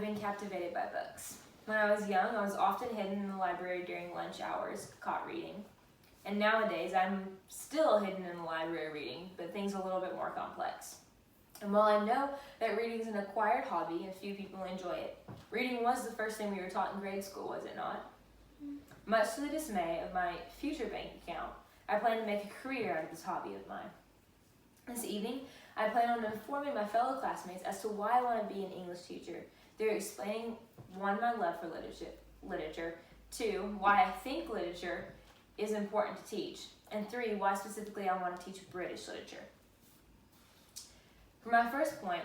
been captivated by books. When I was young, I was often hidden in the library during lunch hours, caught reading. And nowadays, I'm still hidden in the library reading, but things a little bit more complex. And while I know that reading is an acquired hobby and few people enjoy it, reading was the first thing we were taught in grade school, was it not? Much to the dismay of my future bank account, I plan to make a career out of this hobby of mine. This evening, I plan on informing my fellow classmates as to why I want to be an English teacher through explaining, 1, my love for literature, 2, why I think literature is important to teach, and 3, why specifically I want to teach British literature. For my first point,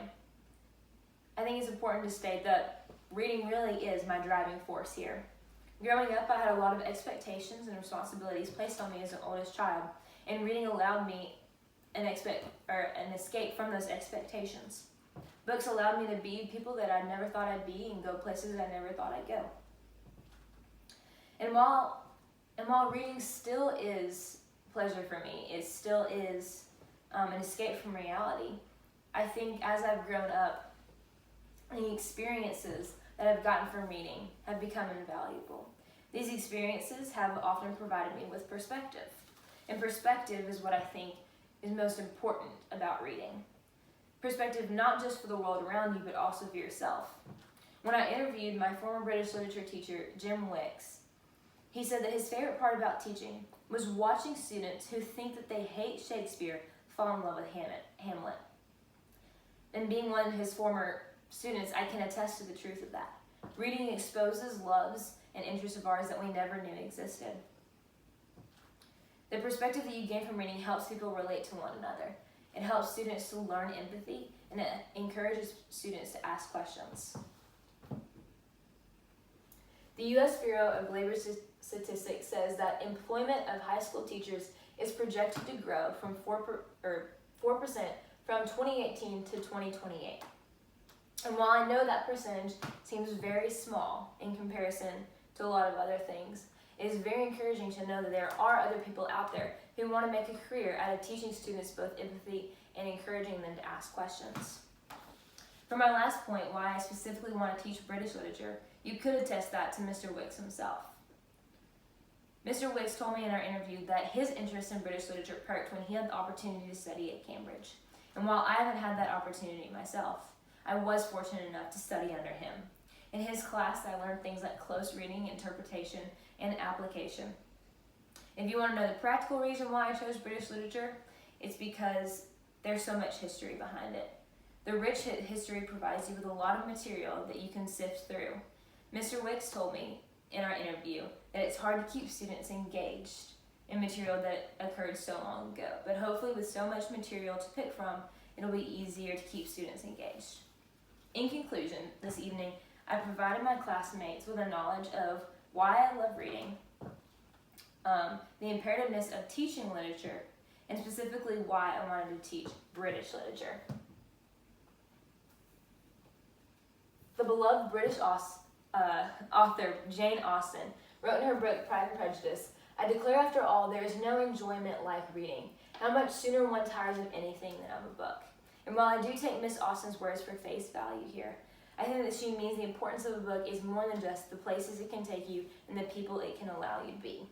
I think it's important to state that reading really is my driving force here. Growing up, I had a lot of expectations and responsibilities placed on me as an oldest child, and reading allowed me an escape from those expectations. Books allowed me to be people that I never thought I'd be and go places I never thought I'd go. And while reading still is pleasure for me, it still is an escape from reality, I think as I've grown up, the experiences that I've gotten from reading have become invaluable. These experiences have often provided me with perspective. And perspective is what I think is most important about reading. Perspective not just for the world around you, but also for yourself. When I interviewed my former British literature teacher, Jim Wicks, he said that his favorite part about teaching was watching students who think that they hate Shakespeare fall in love with Hamlet. And being one of his former students, I can attest to the truth of that. Reading exposes loves and interests of ours that we never knew existed. The perspective that you gain from reading helps people relate to one another. It helps students to learn empathy, and it encourages students to ask questions. The U.S. Bureau of Labor Statistics says that employment of high school teachers is projected to grow from 4% from 2018 to 2028. And while I know that percentage seems very small in comparison to a lot of other things, it is very encouraging to know that there are other people out there who want to make a career out of teaching students both empathy and encouraging them to ask questions. For my last point, why I specifically want to teach British literature, you could attest that to Mr. Wicks himself. Mr. Wicks told me in our interview that his interest in British literature perked when he had the opportunity to study at Cambridge. And while I haven't had that opportunity myself, I was fortunate enough to study under him. In his class, I learned things like close reading, interpretation, and application. If you want to know the practical reason why I chose British literature, it's because there's so much history behind it. The rich history provides you with a lot of material that you can sift through. Mr. Wicks told me in our interview that it's hard to keep students engaged in material that occurred so long ago, but hopefully with so much material to pick from, it'll be easier to keep students engaged. In conclusion, this evening, I provided my classmates with a knowledge of why I love reading, the imperativeness of teaching literature, and specifically why I wanted to teach British literature. The beloved British author Jane Austen wrote in her book Pride and Prejudice, "I declare after all there is no enjoyment like reading. How much sooner one tires of anything than of a book." And while I do take Miss Austen's words for face value here, I think that she means the importance of a book is more than just the places it can take you and the people it can allow you to be.